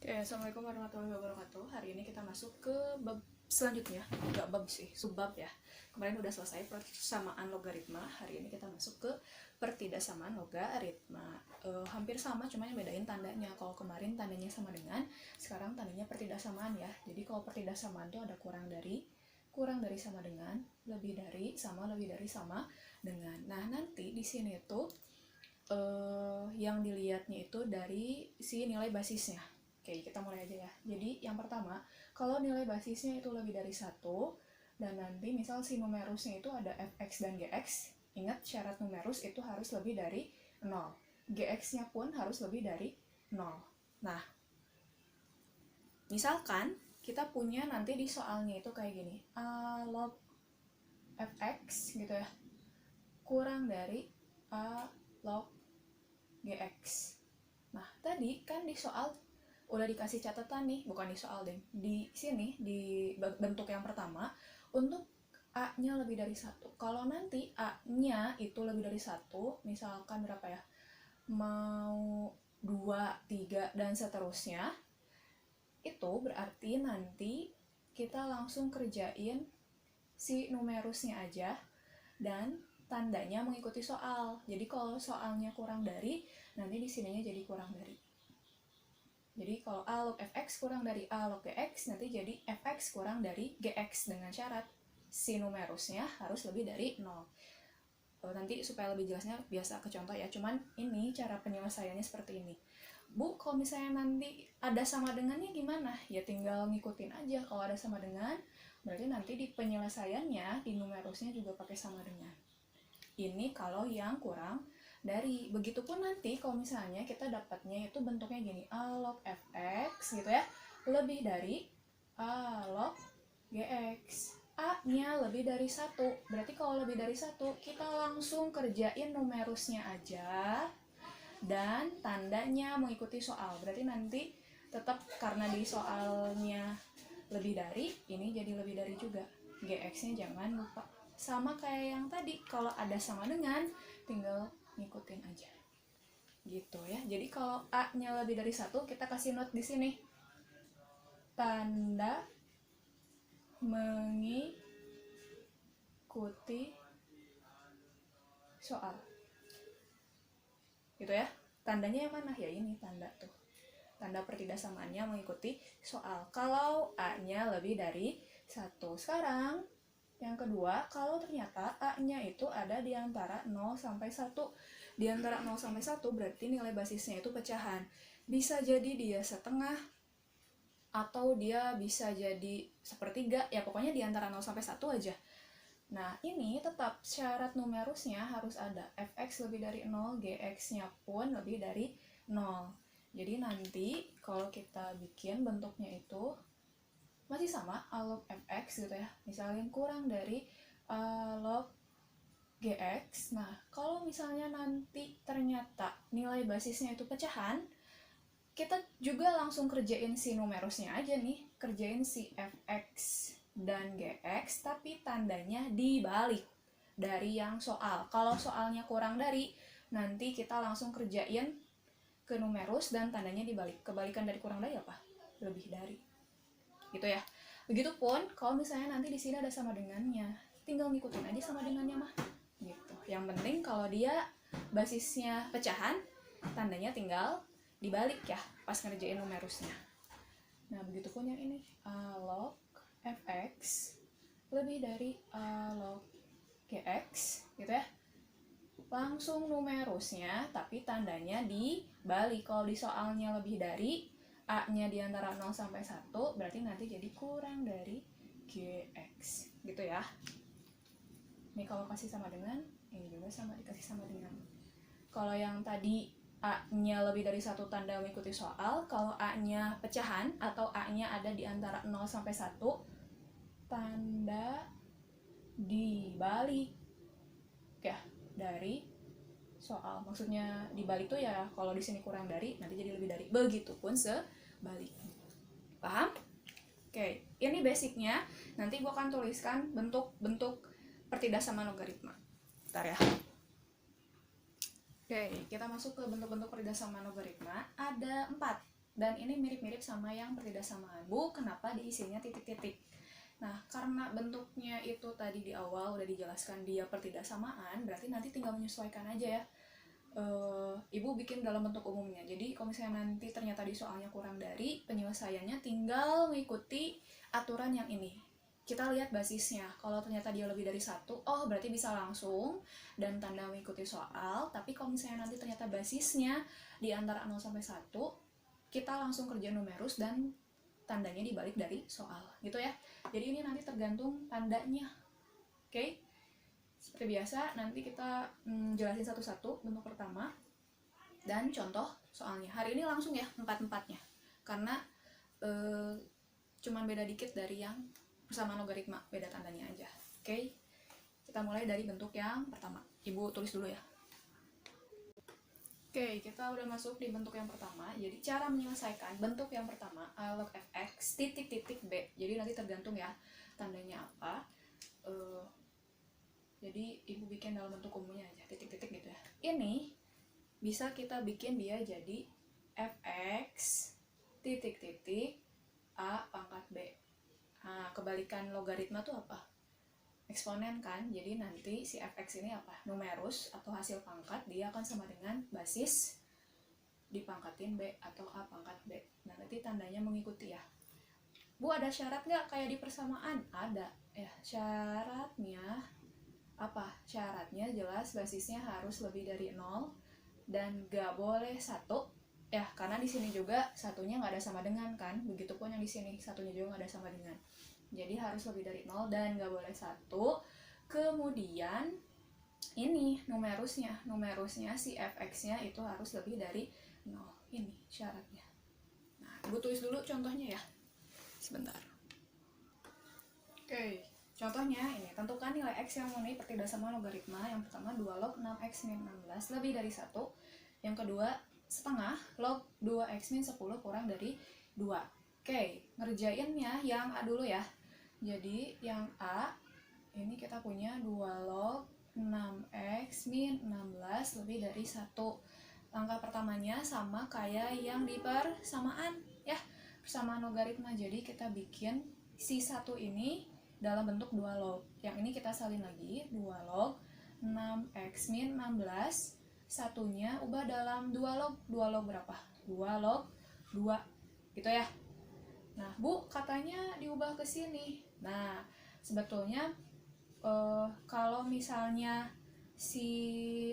Oke, Assalamualaikum warahmatullahi wabarakatuh. Hari ini kita masuk ke bab selanjutnya. Enggak bab sih, subbab ya. Kemarin udah selesai persamaan logaritma. Hari ini kita masuk ke pertidaksamaan logaritma. Hampir sama, cuma yang bedain tandanya. Kalau kemarin tandanya sama dengan, sekarang tandanya pertidaksamaan ya. Jadi kalau pertidaksamaan itu ada kurang dari sama dengan, lebih dari sama dengan. Nah, nanti di sini tuh yang dilihatnya itu dari si nilai basisnya. Oke, kita mulai aja ya. Jadi yang pertama, kalau nilai basisnya itu lebih dari 1, dan nanti misal si numerusnya itu ada fx dan gx, ingat syarat numerus itu harus lebih dari 0. Gx-nya pun harus lebih dari 0. Nah, misalkan kita punya nanti di soalnya itu kayak gini, a log fx gitu ya, kurang dari a log gx. Nah, tadi kan di soal udah dikasih catatan nih, bukan di soal deh, di sini di bentuk yang pertama, untuk a-nya lebih dari 1. Kalau nanti a-nya itu lebih dari 1, misalkan berapa ya, mau 2, 3 dan seterusnya, itu berarti nanti kita langsung kerjain si numerusnya aja dan tandanya mengikuti soal. Jadi kalau soalnya kurang dari, nanti di sininya jadi kurang dari. Jadi kalau a log fx kurang dari a log gx, nanti jadi fx kurang dari gx dengan syarat si numerusnya harus lebih dari 0. Nanti supaya lebih jelasnya biasa ke contoh ya, cuman ini cara penyelesaiannya seperti ini. Bu, kalau misalnya nanti ada sama dengannya gimana? Ya tinggal ngikutin aja. Kalau ada sama dengan, berarti nanti di penyelesaiannya di numerusnya juga pakai sama dengan. Ini kalau yang kurang dari. Begitupun nanti kalau misalnya kita dapatnya itu bentuknya gini, a log fx gitu ya, lebih dari a log gx. A-nya lebih dari 1. Berarti kalau lebih dari 1, kita langsung kerjain numerusnya aja dan tandanya mengikuti soal. Berarti nanti tetap karena di soalnya lebih dari, ini jadi lebih dari juga. Gx-nya jangan lupa. Sama kayak yang tadi, kalau ada sama dengan, tinggal ngikutin aja. Gitu ya. Jadi kalau A-nya lebih dari 1, kita kasih note di sini. Tanda mengikuti soal. Gitu ya. Tandanya yang mana? Ya ini tanda tuh. Tanda pertidaksamaannya mengikuti soal. Kalau A-nya lebih dari 1. Sekarang yang kedua, kalau ternyata A-nya itu ada di antara 0 sampai 1. Di antara 0 sampai 1 berarti nilai basisnya itu pecahan. Bisa jadi dia setengah, atau dia bisa jadi sepertiga, ya pokoknya di antara 0 sampai 1 aja. Nah, ini tetap syarat numerusnya harus ada. Fx lebih dari 0, gx-nya pun lebih dari 0. Jadi nanti kalau kita bikin bentuknya itu masih sama, a log fx gitu ya. Misalnya kurang dari a log gx. Nah, kalau misalnya nanti ternyata nilai basisnya itu pecahan, kita juga langsung kerjain si numerusnya aja nih. Kerjain si fx dan gx, tapi tandanya dibalik dari yang soal. Kalau soalnya kurang dari, nanti kita langsung kerjain ke numerus dan tandanya dibalik. Kebalikan dari kurang dari apa? Lebih dari. Gitu ya. Begitupun kalau misalnya nanti di sini ada sama dengannya, tinggal ngikutin aja sama dengannya mah. Gitu. Yang penting kalau dia basisnya pecahan, tandanya tinggal dibalik ya pas ngerjain numerusnya. Nah, begitupun yang ini, a log fx lebih dari a log gx gitu ya. Langsung numerusnya tapi tandanya dibalik. Kalau di soalnya lebih dari, a-nya di antara 0 sampai 1, berarti nanti jadi kurang dari gx gitu ya. Ini kalau kasih sama dengan, ini juga sama dikasih sama dengan. Kalau yang tadi A-nya lebih dari 1 tanda mengikuti soal, kalau A-nya pecahan atau A-nya ada di antara 0 sampai 1, tanda dibalik ya dari soal. Maksudnya dibalik tuh ya kalau di sini kurang dari, nanti jadi lebih dari. Begitupun sebaliknya. Paham? Oke, ini basicnya. Nanti gua akan tuliskan bentuk-bentuk pertidaksamaan logaritma. Bentar ya. Oke, kita masuk ke bentuk-bentuk pertidaksamaan logaritma. Ada 4. Dan ini mirip-mirip sama yang pertidaksamaan. Bu, kenapa diisinya titik-titik? Nah, karena bentuknya itu tadi di awal udah dijelaskan dia pertidaksamaan, berarti nanti tinggal menyesuaikan aja ya. Ibu bikin dalam bentuk umumnya. Jadi kalau misalnya nanti ternyata di soalnya kurang dari, penyelesaiannya tinggal mengikuti aturan yang ini. Kita lihat basisnya. Kalau ternyata dia lebih dari 1, oh berarti bisa langsung dan tanda mengikuti soal. Tapi kalau misalnya nanti ternyata basisnya di antara 0 sampai 1, kita langsung kerja numerus dan tandanya dibalik dari soal gitu ya. Jadi ini nanti tergantung tandanya. Oke? Seperti biasa nanti kita jelasin satu-satu bentuk pertama dan contoh soalnya. Hari ini langsung ya 4-4-nya karena cuman beda dikit dari yang persamaan logaritma, beda tandanya aja. Oke? Kita mulai dari bentuk yang pertama. Ibu tulis dulu ya. Oke, kita udah masuk di bentuk yang pertama. Jadi cara menyelesaikan bentuk yang pertama a log fx titik-titik b. Jadi nanti tergantung ya tandanya apa. Jadi ibu bikin dalam bentuk umumnya aja titik-titik gitu ya. Ini bisa kita bikin dia jadi fx titik-titik a pangkat b. Nah, kebalikan logaritma tuh apa? Eksponen kan, jadi nanti si fx ini apa? Numerus atau hasil pangkat, dia akan sama dengan basis dipangkatin b atau a pangkat b. Nah nanti tandanya mengikuti ya. Bu, ada syarat nggak kayak di persamaan? Ada ya, syaratnya apa? Syaratnya jelas basisnya harus lebih dari 0 dan nggak boleh 1 ya, karena di sini juga satunya nggak ada sama dengan kan, begitupun yang di sini satunya juga nggak ada sama dengan. Jadi harus lebih dari 0 dan nggak boleh 1. Kemudian ini numerusnya si fx-nya itu harus lebih dari 0. Ini syaratnya. Nah, ibu tulis dulu contohnya ya. Sebentar. Oke, contohnya ini. Tentukan nilai x yang memenuhi pertidaksamaan logaritma. Yang pertama 2 log 6x min 16 lebih dari 1. Yang kedua setengah log 2x min 10 kurang dari 2. Oke, ngerjainnya yang A dulu ya. Jadi yang A ini kita punya 2 log 6x min 16 lebih dari 1. Langkah pertamanya sama kayak yang di persamaan ya, persamaan logaritma. Jadi kita bikin si 1 ini dalam bentuk 2 log. Yang ini kita salin lagi, 2 log 6x min 16, satunya ubah dalam 2 log. 2 log berapa? 2 log 2 gitu ya. Nah, Bu, katanya diubah ke sini. Nah, sebetulnya kalau misalnya si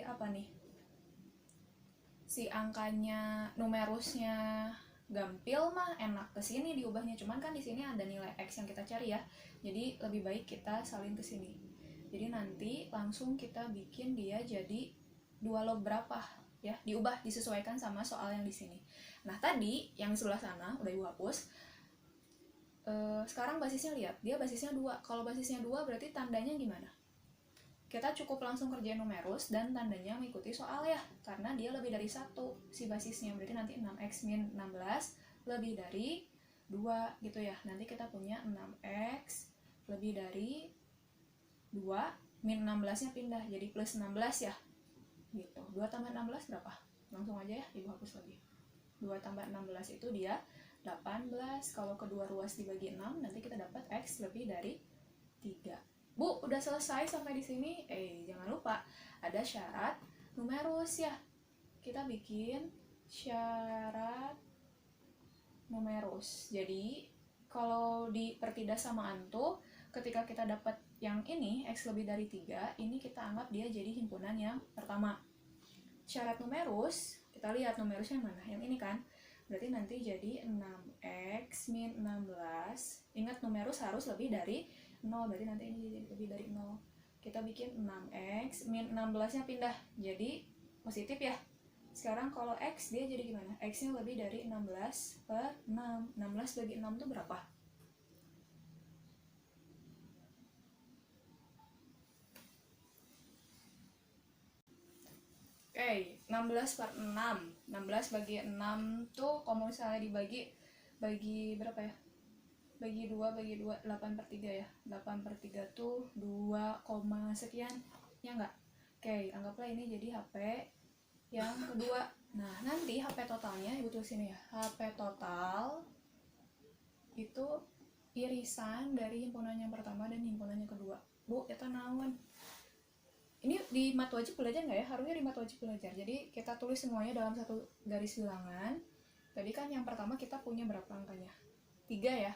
angkanya numerusnya gampil mah enak ke sini diubahnya. Cuman kan di sini ada nilai x yang kita cari ya. Jadi lebih baik kita salin ke sini. Jadi nanti langsung kita bikin dia jadi 2 log berapa ya, diubah disesuaikan sama soal yang di sini. Nah, tadi yang sebelah sana udah ibu hapus. Sekarang basisnya lihat, dia basisnya 2. Kalau basisnya 2 berarti tandanya gimana? Kita cukup langsung kerjain numerus dan tandanya mengikuti soal ya, karena dia lebih dari 1 si basisnya. Berarti nanti 6x min 16 lebih dari 2 gitu ya. Nanti kita punya 6x lebih dari 2 min 16 nya pindah jadi plus 16 ya gitu. 2 tambah 16 berapa? Langsung aja ya, ibu hapus lagi. 2 tambah 16 itu dia 18. Kalau kedua ruas dibagi 6, nanti kita dapat x lebih dari 3. Bu, udah selesai sampai di sini. Jangan lupa ada syarat numerus ya. Kita bikin syarat numerus. Jadi, kalau di pertidaksamaan tuh ketika kita dapat yang ini x lebih dari 3, ini kita anggap dia jadi himpunan yang pertama. Syarat numerus, kita lihat numerusnya mana? Yang ini kan. Berarti nanti jadi 6x min 16. Ingat numerus harus lebih dari 0. Berarti nanti ini jadi lebih dari 0. Kita bikin 6x min 16 nya pindah jadi positif ya. Sekarang kalau x dia jadi gimana? X nya lebih dari 16 per 6. 16 bagi 6 itu berapa? Oke, 16 per 6. 16 bagi 6 tuh kalau misalnya bagi berapa ya? Bagi 2, 8 per 3 ya. 8 per 3 tuh 2, sekian. Ya enggak? Oke, anggaplah ini jadi HP yang kedua. Nah, nanti HP totalnya Ibu tulis sini ya. HP total itu irisan dari himpunan yang pertama dan himpunan yang kedua. Bu, eta naon? Ini di mat wajib belajar nggak ya? Harusnya di mat wajib belajar. Jadi kita tulis semuanya dalam satu garis bilangan. Tadi kan yang pertama kita punya berapa angkanya? 3 ya.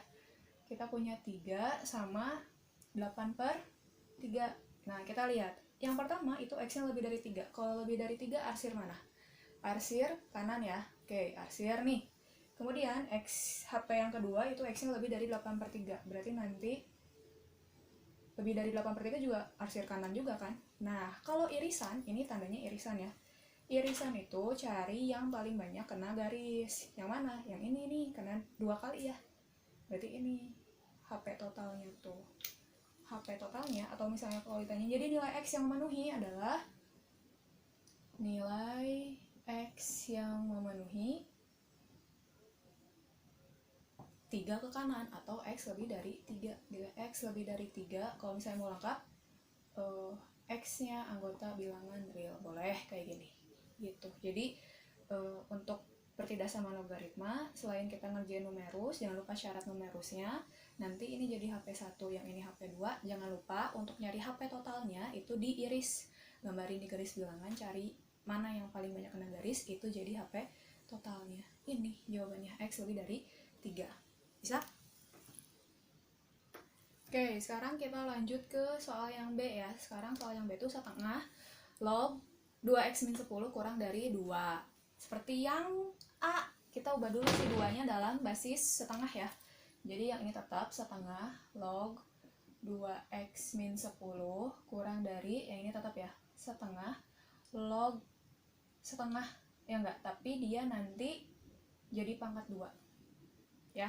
Kita punya 3 sama 8/3. Nah, kita lihat. Yang pertama itu X-nya lebih dari 3. Kalau lebih dari 3, arsir mana? Arsir kanan ya. Oke, arsir nih. Kemudian X HP yang kedua itu X-nya lebih dari 8/3. Berarti nanti lebih dari 8/3 juga arsir kanan juga kan. Nah, kalau irisan, ini tandanya irisan ya. Irisan itu cari yang paling banyak kena garis. Yang mana? Yang ini nih, kena 2 kali ya. Berarti ini HP totalnya tuh. HP totalnya, atau misalnya kalau ditanya, jadi nilai X yang memenuhi adalah nilai X yang memenuhi 3 ke kanan, atau X lebih dari 3. Bila X lebih dari 3, kalau misalnya mau lengkap, X-nya anggota bilangan real. Boleh kayak gini. Gitu. Jadi, untuk pertidak sama logaritma, selain kita ngerjain numerus, jangan lupa syarat numerusnya. Nanti ini jadi HP 1, yang ini HP 2. Jangan lupa untuk nyari HP totalnya, itu diiris. Gambarin di garis bilangan, cari mana yang paling banyak kena garis, itu jadi HP totalnya. Ini jawabannya, X lebih dari 3. Bisa? Oke, sekarang kita lanjut ke soal yang B ya. Sekarang soal yang B itu setengah log 2x min 10 kurang dari 2. Seperti yang A, kita ubah dulu si 2-nya dalam basis setengah ya. Jadi yang ini tetap setengah log 2x min 10 kurang dari, yang ini tetap ya, setengah log setengah. Ya enggak, tapi dia nanti jadi pangkat 2. Ya.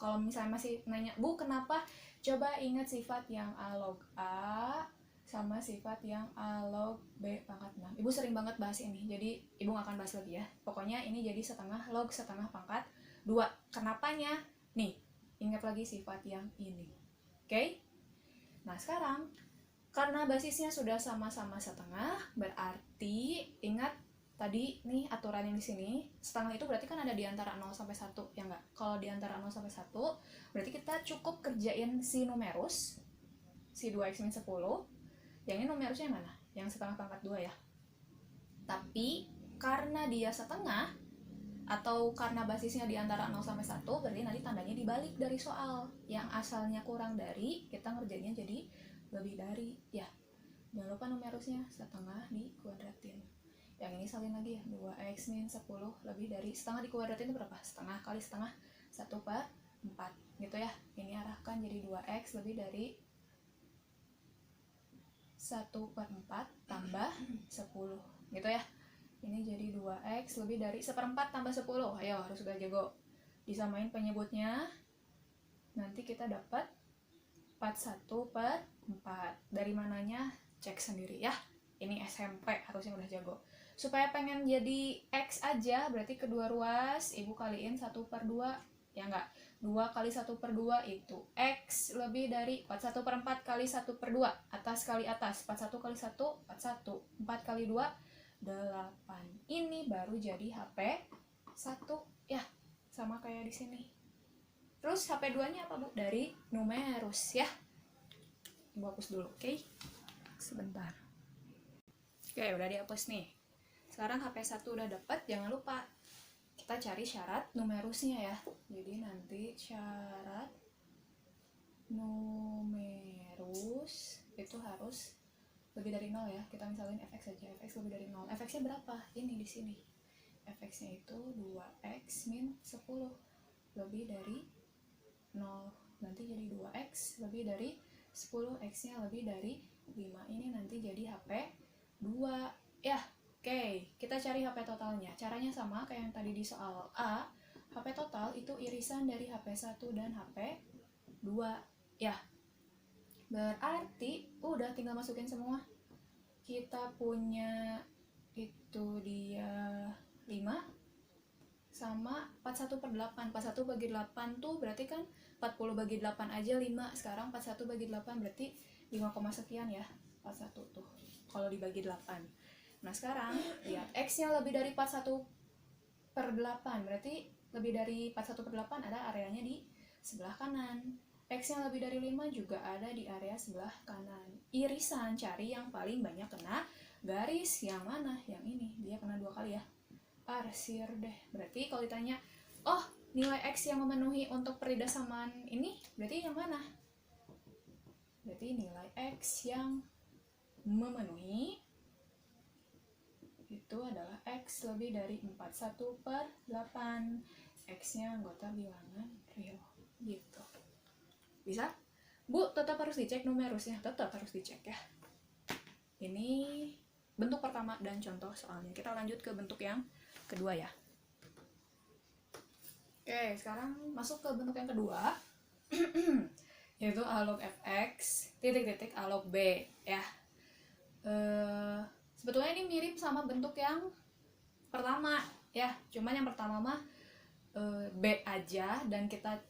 Kalau misalnya masih nanya, Bu, kenapa? Coba ingat sifat yang A log A sama sifat yang A log B pangkat 6. Ibu sering banget bahas ini, jadi Ibu gak akan bahas lagi ya. Pokoknya ini jadi setengah log setengah pangkat 2. Kenapanya? Nih, ingat lagi sifat yang ini. Oke? Nah, sekarang, karena basisnya sudah sama-sama setengah, berarti ingat tadi nih aturan yang di sini, setengah itu berarti kan ada di antara 0 sampai 1, ya enggak? Kalau di antara 0 sampai 1, berarti kita cukup kerjain si numerus, si 2x min 10. Yang ini numerusnya yang mana? Yang setengah pangkat 2 ya. Tapi karena dia setengah, atau karena basisnya di antara 0 sampai 1, berarti nanti tandanya dibalik dari soal. Yang asalnya kurang dari, kita ngerjainnya jadi lebih dari, ya. Jangan lupa numerusnya setengah dikuadratin. Yang ini salin lagi ya, 2x min 10 lebih dari, setengah dikuadratin itu berapa? Setengah kali setengah 1/4 gitu ya. Ini arahkan jadi 2x lebih dari 1/4 tambah 10 gitu ya. Ini jadi 2x lebih dari 1/4 tambah 10. Ayo, harus sudah jago. Disamain penyebutnya, nanti kita dapat 41/4. Dari mananya? Cek sendiri ya. Ini SMP, harusnya udah jago. Supaya pengen jadi X aja, berarti kedua ruas Ibu kaliin 1/2. Ya enggak? 2 kali 1/2 itu X lebih dari 41/4 kali 1/2. Atas kali atas, 41 kali 1, 41. 4 kali 2, 8. Ini baru jadi HP 1 ya. Sama kayak di sini. Terus HP 2-nya apa, Bu? Dari numerus ya. Ibu hapus dulu, oke? Sebentar. Oke, udah dihapus nih. Sekarang HP 1 udah dapat, jangan lupa kita cari syarat numerusnya ya. Jadi nanti syarat numerus itu harus lebih dari 0 ya. Kita misalin fx aja, fx lebih dari 0. Fx-nya berapa? Ini di sini. Fx-nya itu 2x min 10 lebih dari 0. Nanti jadi 2x lebih dari 10, x-nya lebih dari 5. Ini nanti jadi HP 2 ya. Oke, kita cari HP totalnya. Caranya sama kayak yang tadi di soal A. HP total itu irisan dari HP 1 dan HP 2 ya. Berarti udah tinggal masukin semua. Kita punya itu dia 5 sama 41/8. 41 bagi 8 tuh berarti kan 40 bagi 8 aja 5. Sekarang 41 bagi 8 berarti 5, sekian ya. 41 tuh kalau dibagi 8. Nah sekarang lihat X-nya lebih dari 41/8, berarti lebih dari 41/8 ada areanya di sebelah kanan. X-nya lebih dari 5 juga ada di area sebelah kanan. Irisan, cari yang paling banyak kena garis. Yang mana? Yang ini, dia kena 2 kali ya. Arsir deh. Berarti kalau ditanya, oh nilai X yang memenuhi untuk peridasamaan ini, berarti yang mana? Berarti nilai X yang memenuhi itu adalah X lebih dari 41/8. X-nya anggota bilangan real. Gitu. Bisa? Bu, tetap harus dicek numerusnya. Tetap harus dicek ya. Ini bentuk pertama dan contoh soalnya. Kita lanjut ke bentuk yang kedua ya. Oke, sekarang masuk ke bentuk yang kedua. Yaitu A log fx titik-titik A log b ya. Sebetulnya ini mirip sama bentuk yang pertama ya, cuman yang pertama mah b aja dan kita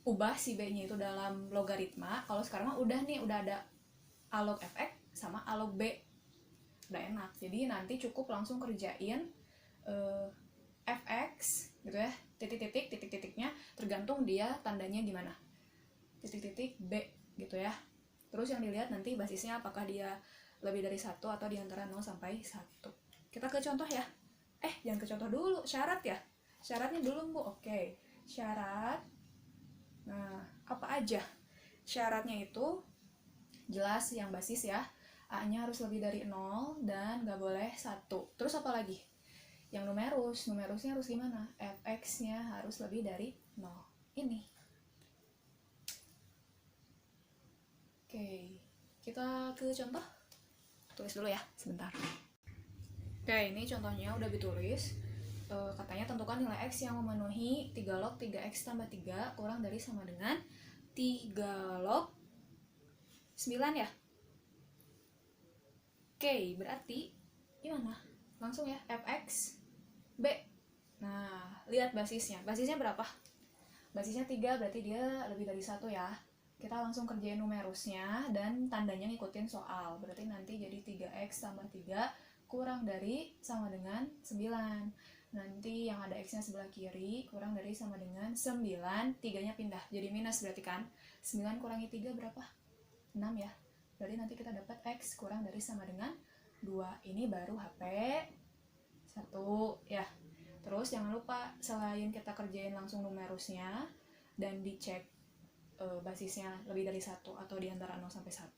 ubah si b-nya itu dalam logaritma. Kalau sekarang mah udah ada A log fx sama A log b, udah enak. Jadi nanti cukup langsung kerjain fx gitu ya, titik-titiknya tergantung dia tandanya gimana, titik-titik b gitu ya. Terus yang dilihat nanti basisnya apakah dia lebih dari 1 atau di antara 0 sampai 1. Kita ke contoh ya. Jangan ke contoh dulu, syarat ya. Syaratnya dulu, Bu. Oke. Syarat. Nah, apa aja? Syaratnya itu jelas yang basis ya. A-nya harus lebih dari 0 dan gak boleh 1. Terus apa lagi? Yang numerusnya harus gimana? Fx-nya harus lebih dari 0. Ini. Oke, kita ke contoh. Tulis dulu ya, sebentar. Oke, ini contohnya udah ditulis. Katanya tentukan nilai X yang memenuhi 3 log 3X tambah 3 kurang dari sama dengan 3 log 9 ya. Oke, berarti gimana? Langsung ya, Fx B. Nah, lihat basisnya. Basisnya berapa? Basisnya 3, berarti dia lebih dari 1 ya. Kita langsung kerjain numerusnya dan tandanya ngikutin soal. Berarti nanti jadi 3x tambah 3 kurang dari sama dengan 9. Nanti yang ada x-nya sebelah kiri kurang dari sama dengan 9. 3-nya pindah jadi minus berarti kan. 9 kurangi 3 berapa? 6 ya. Berarti nanti kita dapat x kurang dari sama dengan 2. Ini baru HP 1 ya. Terus jangan lupa selain kita kerjain langsung numerusnya dan dicek basisnya lebih dari 1 atau di antara 0 sampai 1,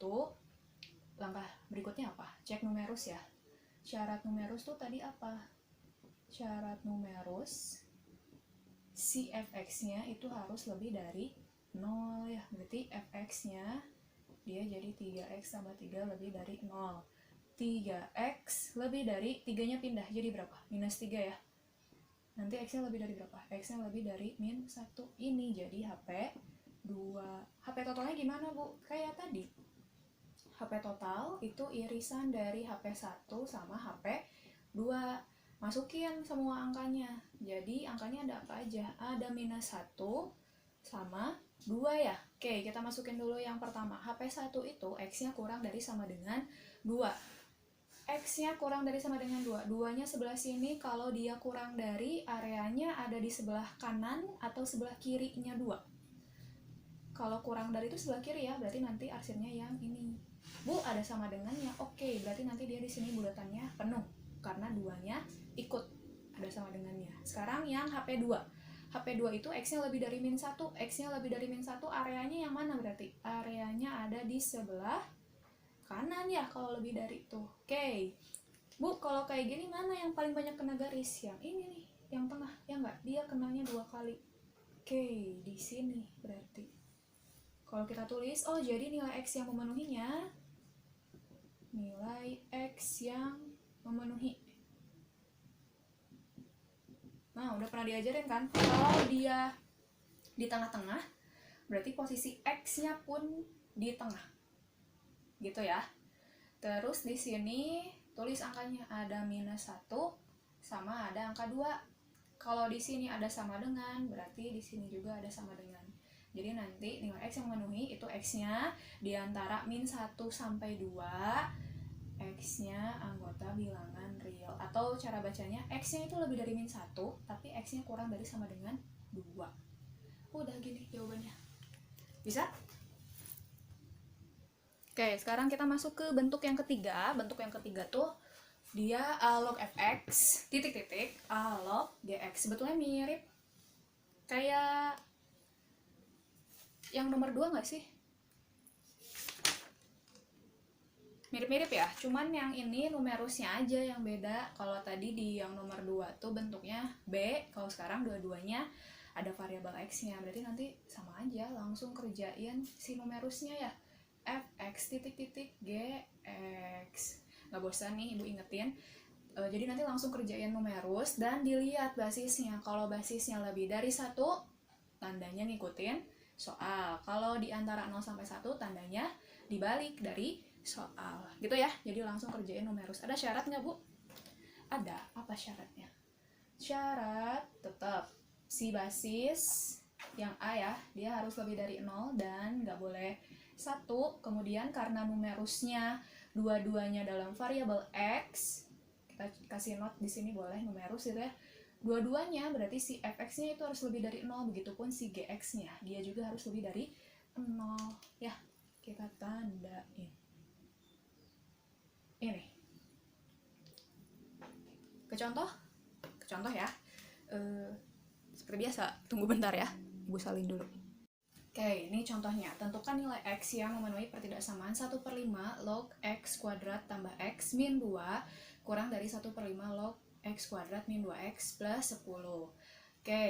langkah berikutnya apa? Cek numerus ya. Syarat numerus tuh tadi apa? Syarat numerus si fx-nya itu harus lebih dari 0 ya. Berarti fx-nya dia jadi 3x tambah 3 lebih dari 0. 3x lebih dari 3-nya pindah jadi berapa? Minus 3 ya. Nanti x-nya lebih dari berapa? X-nya lebih dari min 1. Ini jadi HP 2. HP totalnya gimana, Bu? Kayak tadi. HP total itu irisan dari HP 1 sama HP 2. Masukin semua angkanya. Jadi angkanya ada apa aja? Ada minus 1 sama 2 ya. Oke, kita masukin dulu yang pertama. HP 1 itu X-nya kurang dari sama dengan 2. X-nya kurang dari sama dengan 2. 2-nya sebelah sini, kalau dia kurang dari, areanya ada di sebelah kanan atau sebelah kirinya 2. Kalau kurang dari itu sebelah kiri ya, berarti nanti arsirnya yang ini. Bu, ada sama dengannya. Oke, berarti nanti dia di sini bulatannya penuh karena 2-nya ikut ada sama dengannya. Sekarang yang HP 2. HP 2 itu X-nya lebih dari min 1. X-nya lebih dari min 1, areanya yang mana berarti? Areanya ada di sebelah kanan ya kalau lebih dari itu. Oke. Bu, kalau kayak gini mana yang paling banyak kena garis? Yang ini nih, yang tengah. Ya enggak? Dia kenanya 2 kali. Oke, di sini berarti. Kalau kita tulis, oh jadi nilai X yang memenuhinya, nilai X yang memenuhi. Nah, udah pernah diajarin kan? Kalau dia di tengah-tengah, berarti posisi X-nya pun di tengah. Gitu ya. Terus di sini tulis angkanya, ada minus 1 sama ada angka 2. Kalau di sini ada sama dengan, berarti di sini juga ada sama dengan. Jadi nanti nilai X yang memenuhi itu X-nya di antara min 1 sampai 2 X-nya anggota bilangan real. Atau cara bacanya, X-nya itu lebih dari min 1, tapi X-nya kurang dari sama dengan 2. Udah gini jawabannya. Bisa? Oke, sekarang kita masuk ke bentuk yang ketiga. Bentuk yang ketiga tuh dia a log fx titik-titik a log gx. Sebetulnya mirip kayak yang nomor 2 nggak sih? Mirip-mirip ya, cuman yang ini numerusnya aja yang beda. Kalau tadi di yang nomor 2 tuh bentuknya B, kalau sekarang dua-duanya ada variabel X-nya. Berarti nanti sama aja, langsung kerjain si numerusnya ya. Fx titik-titik gx. Nggak bosan nih ibu ingetin. Jadi nanti langsung kerjain numerus dan dilihat basisnya. Kalau basisnya lebih dari 1, tandanya ngikutin soal. Kalau di antara 0 sampai 1, tandanya dibalik dari soal. Gitu ya. Jadi langsung kerjain numerus. Ada syarat nggak, Bu? Ada. Apa syaratnya? Syarat tetap si basis yang A ya, dia harus lebih dari 0 dan nggak boleh 1. Kemudian karena numerusnya dua-duanya dalam variabel X, kita kasih note di sini boleh numerus gitu ya. Dua-duanya berarti si fx-nya itu harus lebih dari 0, begitupun si gx-nya, dia juga harus lebih dari 0 ya. Kita tandain. Ini. Ke contoh ya. Seperti biasa, tunggu bentar ya. Ibu salin dulu. Oke, ini contohnya. Tentukan nilai X yang memenuhi pertidaksamaan 1/5 log X kuadrat tambah X min 2 kurang dari 1/5 log X kuadrat min 2X plus 10. Oke,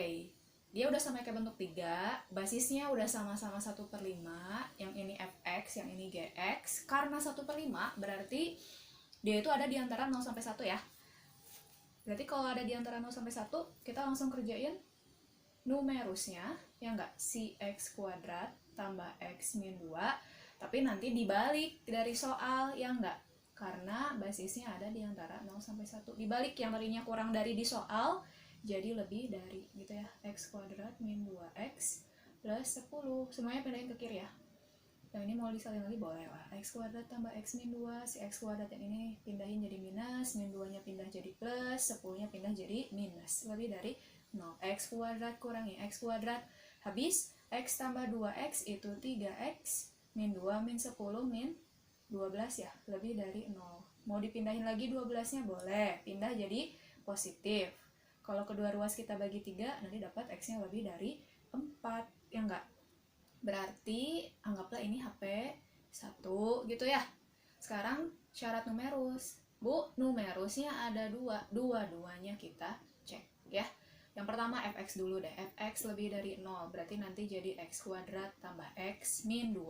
dia udah sampai ke bentuk 3. Basisnya udah sama-sama 1/5. Yang ini Fx, yang ini Gx. Karena 1/5 berarti dia itu ada di antara 0 sampai 1 ya. Berarti kalau ada di antara 0 sampai 1, kita langsung kerjain numerusnya, ya enggak, si x kuadrat tambah x min 2, tapi nanti dibalik dari soal, ya enggak, karena basisnya ada di antara 0 sampai 1. Dibalik, yang tadinya kurang dari di soal, jadi lebih dari, gitu ya, x kuadrat min 2x plus 10. Semuanya pindahin ke kiri ya. Yang ini mau disalin lagi boleh lah. X kuadrat tambah x min 2, si x kuadrat yang ini pindahin jadi minus, min 2 nya pindah jadi plus, 10 nya pindah jadi minus. Lebih dari 0. X kuadrat kurangi x kuadrat, habis x tambah 2x itu 3x, min 2 min 10 min 12 ya, lebih dari 0. Mau dipindahin lagi 12 nya boleh, pindah jadi positif. Kalau kedua ruas kita bagi 3, nanti dapat x nya lebih dari 4, ya enggak? Berarti anggaplah ini HP 1 gitu ya. Sekarang syarat numerus. Bu, numerusnya ada 2. Dua-duanya kita cek ya. Yang pertama fx dulu deh. Fx lebih dari 0, berarti nanti jadi x kuadrat tambah x min 2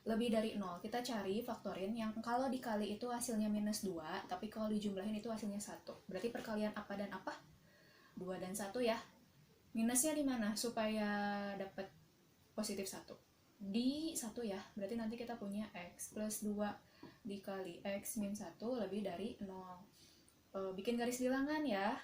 lebih dari 0. Kita cari faktorin yang kalau dikali itu hasilnya minus 2, tapi kalau dijumlahin itu hasilnya 1. Berarti perkalian apa dan apa? 2 dan 1 ya. Minusnya di mana supaya dapat positif 1? Di 1 ya. Berarti nanti kita punya x plus 2 dikali x min 1 lebih dari 0. Bikin garis bilangan ya.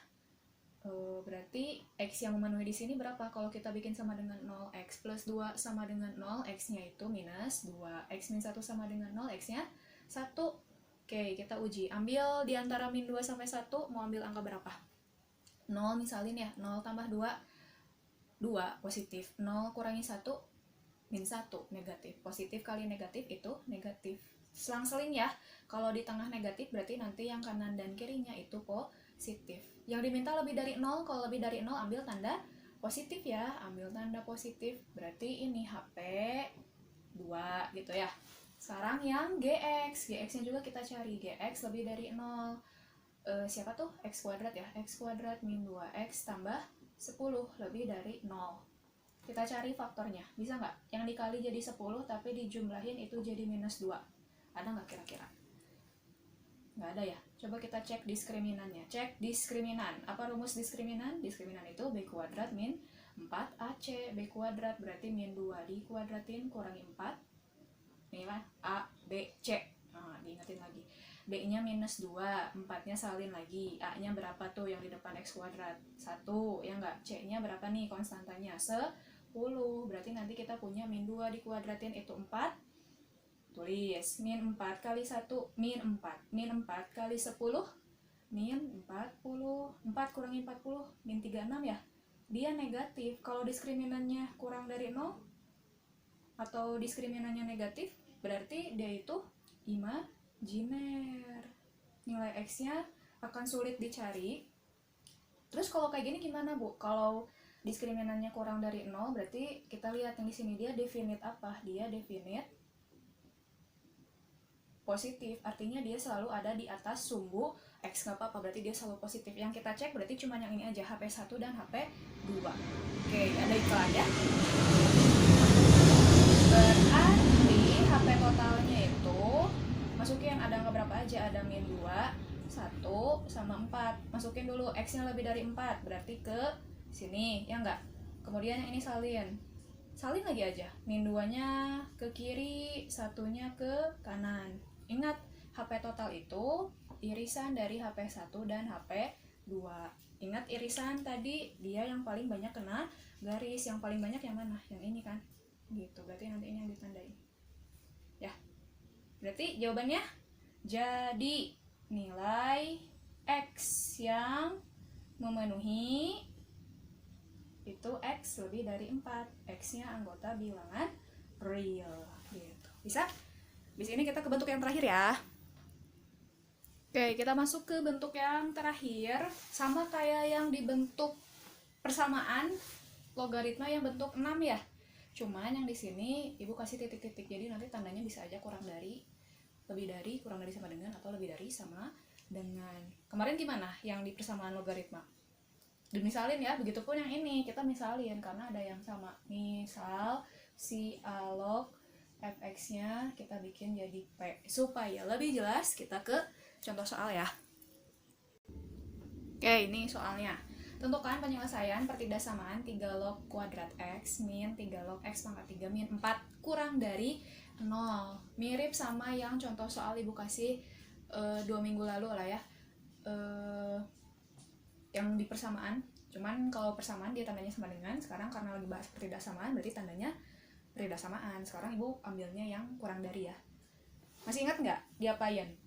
Berarti x yang memenuhi di sini berapa? Kalau kita bikin sama dengan 0, x plus 2 sama dengan 0, x-nya itu minus 2. X min 1 sama dengan 0, x-nya 1. Oke, kita uji. Ambil di antara min 2 sampai 1, mau ambil angka berapa? 0 misalin ya. 0 tambah 2, 2 positif. 0 kurangi 1, min 1 negatif. Positif kali negatif itu negatif. Selang-seling ya. Kalau di tengah negatif berarti nanti yang kanan dan kirinya itu positif. Yang diminta lebih dari 0, kalau lebih dari 0 ambil tanda positif ya. Ambil tanda positif, berarti ini HP 2 gitu ya. Sekarang yang GX. GX-nya juga kita cari. GX lebih dari 0. Siapa tuh? X kuadrat ya. X kuadrat min 2X tambah 10 lebih dari 0. Kita cari faktornya. Bisa nggak? Yang dikali jadi 10 tapi dijumlahin itu jadi minus 2. Ada nggak kira-kira? Nggak ada ya. Coba kita cek diskriminannya. Cek diskriminan. Apa rumus diskriminan? Diskriminan itu b kuadrat min 4ac. B kuadrat berarti min 2 dikuadratin kurangi 4. Ini lah a, b, c. Nah, diingetin lagi. B-nya minus 2, 4-nya salin lagi. A-nya berapa tuh yang di depan x kuadrat? 1, ya nggak? C-nya berapa nih konstantanya? 10. Berarti nanti kita punya min 2 dikuadratin itu 4. tulis min 4 kali 1 min 4, min 4 kali 10 min 40, 4 kurangi 40 min 36 ya, dia negatif. Kalau diskriminannya kurang dari 0 atau diskriminannya negatif, berarti dia itu imajiner, nilai X nya akan sulit dicari. Terus kalau kayak gini gimana Bu? Kalau diskriminannya kurang dari 0, berarti kita lihat yang di sini dia definite apa? Dia definite positif, artinya dia selalu ada di atas sumbu X, nggak apa-apa, berarti dia selalu positif. Yang kita cek berarti cuma yang ini aja, HP1 dan HP2. Oke, ada iklan ya. Berarti HP totalnya itu masukin, ada nggak berapa aja, ada min 2, 1, sama 4. Masukin dulu, X nya lebih dari 4, berarti ke sini, ya nggak? Kemudian yang ini salin lagi aja, min 2 nya ke kiri, 1 nya ke kanan. Ingat, HP total itu irisan dari HP1 dan HP2. Ingat irisan tadi, dia yang paling banyak kena garis. Yang paling banyak yang mana? Yang ini kan? Gitu, berarti nanti ini yang ditandain ya. Berarti jawabannya jadi nilai X yang memenuhi itu X lebih dari 4. X nya anggota bilangan real gitu. Bisa? Di sini kita ke bentuk yang terakhir ya. Oke, kita masuk ke bentuk yang terakhir. Sama kayak yang di bentuk persamaan logaritma yang bentuk 6 ya. Cuman yang di sini Ibu kasih titik-titik. Jadi nanti tandanya bisa aja kurang dari, lebih dari, kurang dari sama dengan, atau lebih dari sama dengan. Kemarin gimana yang di persamaan logaritma? Dimisalin ya, begitupun yang ini kita misalin karena ada yang sama. Misal si A log fx-nya kita bikin jadi P. Supaya lebih jelas kita ke contoh soal ya. Oke, ini soalnya. Tentukan penyelesaian pertidaksamaan 3 log kuadrat X min 3 log X pangkat 3 min 4 kurang dari 0. Mirip sama yang contoh soal Ibu kasih 2 minggu lalu lah ya. Yang di persamaan. Cuman kalau persamaan dia tandanya sama dengan. Sekarang karena lagi bahas pertidaksamaan berarti tandanya pertidaksamaan. Sekarang Ibu ambilnya yang kurang dari ya. Masih ingat nggak diapain?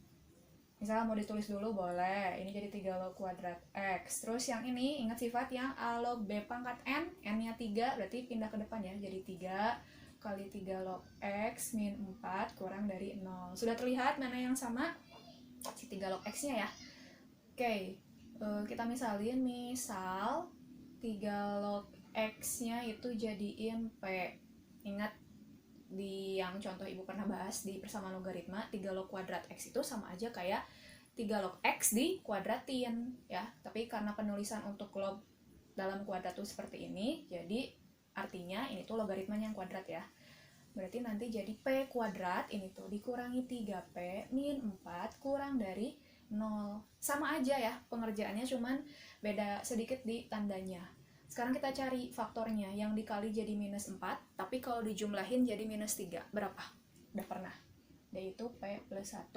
Misalnya mau ditulis dulu boleh. Ini jadi 3 log kuadrat X. Terus yang ini ingat sifat yang A log B pangkat N. N-nya 3 berarti pindah ke depan ya. Jadi 3 kali 3 log X min 4 kurang dari 0. Sudah terlihat mana yang sama? Si 3 log X-nya ya. Oke, kita misalin misal 3 log X-nya itu jadiin P. Ingat di yang contoh Ibu pernah bahas di persamaan logaritma, 3 log kuadrat X itu sama aja kayak 3 log X dikuadratin ya. Tapi karena penulisan untuk log dalam kuadrat tuh seperti ini, jadi artinya ini tuh logaritmanya yang kuadrat ya. Berarti nanti jadi P kuadrat ini tuh dikurangi 3P min 4 kurang dari 0. Sama aja ya pengerjaannya, cuman beda sedikit di tandanya. Sekarang kita cari faktornya. Yang dikali jadi minus 4, tapi kalau dijumlahin jadi minus 3. Berapa? Udah pernah. Yaitu P plus 1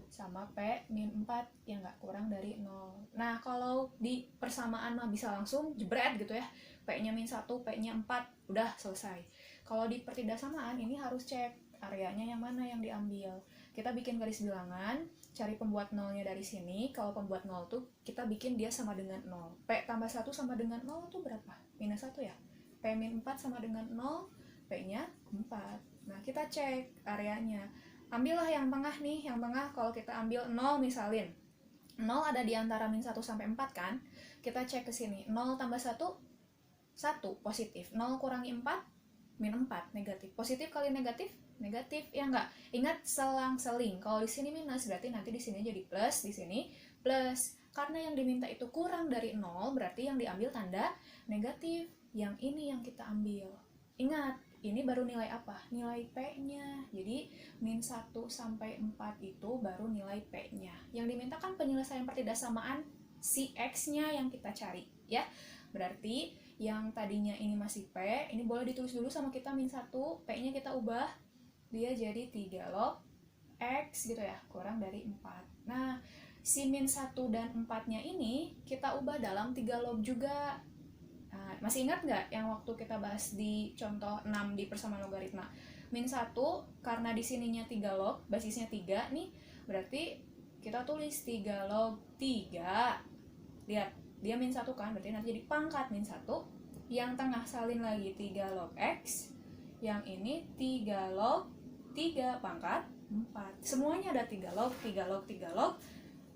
sama P min 4 yang nggak kurang dari 0. Nah, kalau di persamaan mah bisa langsung jebret gitu ya. P-nya min 1, P-nya 4. Udah selesai. Kalau di pertidaksamaan ini harus cek areanya yang mana yang diambil. Kita bikin garis bilangan, cari pembuat nolnya dari sini. Kalau pembuat 0 tuh kita bikin dia sama dengan 0. P tambah 1 sama dengan 0 tuh berapa? Minus 1 ya? P min 4 sama dengan 0, P-nya 4. Nah, kita cek areanya. Ambillah yang tengah nih, yang tengah kalau kita ambil 0 misalin. 0 ada di antara min 1 sampai 4 kan? Kita cek ke sini. 0 tambah 1, 1 positif. 0 kurangi 4, min 4 negatif. Positif kali negatif, negatif ya enggak? Ingat selang-seling. Kalau di sini minus berarti nanti di sini jadi plus, di sini plus. Karena yang diminta itu kurang dari 0, berarti yang diambil tanda negatif. Yang ini yang kita ambil. Ingat, ini baru nilai apa? Nilai P-nya. Jadi min 1 sampai 4 itu baru nilai P-nya. Yang diminta kan penyelesaian pertidaksamaan si X-nya yang kita cari, ya. Berarti yang tadinya ini masih P, ini boleh ditulis dulu sama kita min 1, P-nya kita ubah, dia jadi 3 log X gitu ya, kurang dari 4. Nah, si min 1 dan 4-nya ini kita ubah dalam 3 log juga. Nah, masih ingat nggak yang waktu kita bahas di contoh 6 di persamaan logaritma? min 1 karena di sininya 3 log, basisnya 3 nih, berarti kita tulis 3 log 3. Lihat, dia min 1 kan, berarti nanti jadi pangkat min 1. Yang tengah salin lagi 3 log X. Yang ini 3 log 3 pangkat 4. Semuanya ada 3 log, 3 log, 3 log.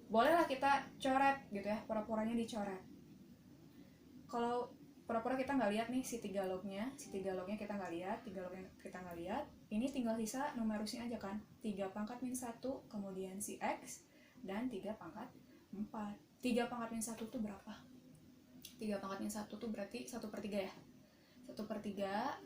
Bolehlah kita coret gitu ya, pura-puranya dicoret. Kalau pura-pura kita nggak lihat nih si 3 lognya kita nggak lihat, 3 lognya kita nggak lihat. Ini tinggal sisa numerusnya aja kan, 3 pangkat min 1, kemudian si X, dan 3 pangkat 4. 3 pangkat min 1 tuh berapa? 3 pangkat min 1 tuh berarti 1/3 ya? 1/3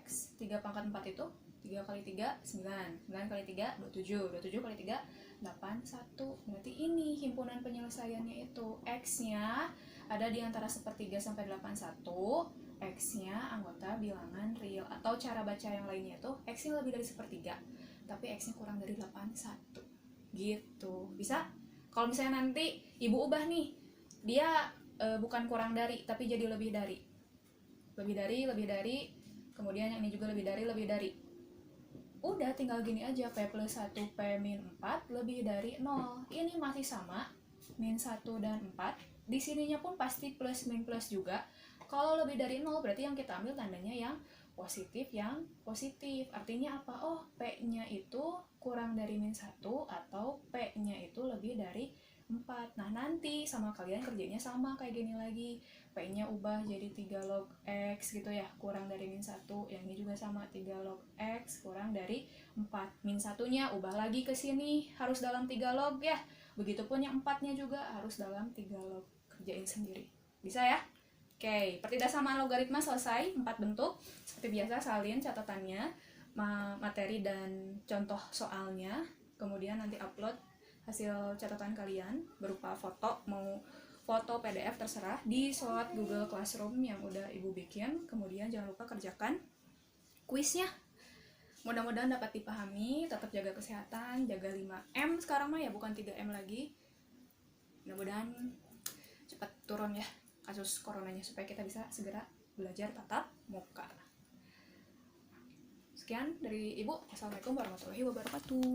X, 3 pangkat 4 itu 3 kali 3, 9. 9 kali 3, 27. 27 kali 3, 81. Berarti ini himpunan penyelesaiannya itu. X-nya ada di antara 1/3 sampai 81. X-nya anggota bilangan real. Atau cara baca yang lainnya itu, X-nya lebih dari 1/3, tapi X-nya kurang dari 81. Gitu. Bisa? Kalau misalnya nanti ibu ubah nih, dia bukan kurang dari, tapi jadi lebih dari. Lebih dari, kemudian yang ini juga lebih dari. Udah tinggal gini aja, P plus 1 P min 4 lebih dari 0. Ini masih sama, min 1 dan 4. Di sininya pun pasti plus min plus juga. Kalau lebih dari 0 berarti yang kita ambil tandanya yang positif. Artinya apa? Oh, P-nya itu kurang dari min 1 atau P-nya itu lebih dari 4. Nah, nanti sama kalian kerjanya sama kayak gini lagi. P-nya ubah jadi 3 log X gitu ya, kurang dari min 1. Yang ini juga sama, 3 log X kurang dari 4. Min 1-nya ubah lagi ke sini, harus dalam 3 log ya. Begitupun yang 4-nya juga harus dalam 3 log. Kerjain sendiri. Bisa ya? Oke, pertidasamaan logaritma selesai, 4 bentuk. Seperti biasa, salin catatannya, materi dan contoh soalnya. Kemudian nanti upload hasil catatan kalian berupa foto, mau foto PDF terserah, di slot Google Classroom yang udah ibu bikin. Kemudian jangan lupa kerjakan kuisnya. Mudah-mudahan dapat dipahami, tetap jaga kesehatan, jaga 5M sekarang mah ya, bukan 3M lagi. Mudah-mudahan cepat turun ya kasus coronanya, supaya kita bisa segera belajar tatap muka. Sekian dari ibu. Assalamualaikum warahmatullahi wabarakatuh.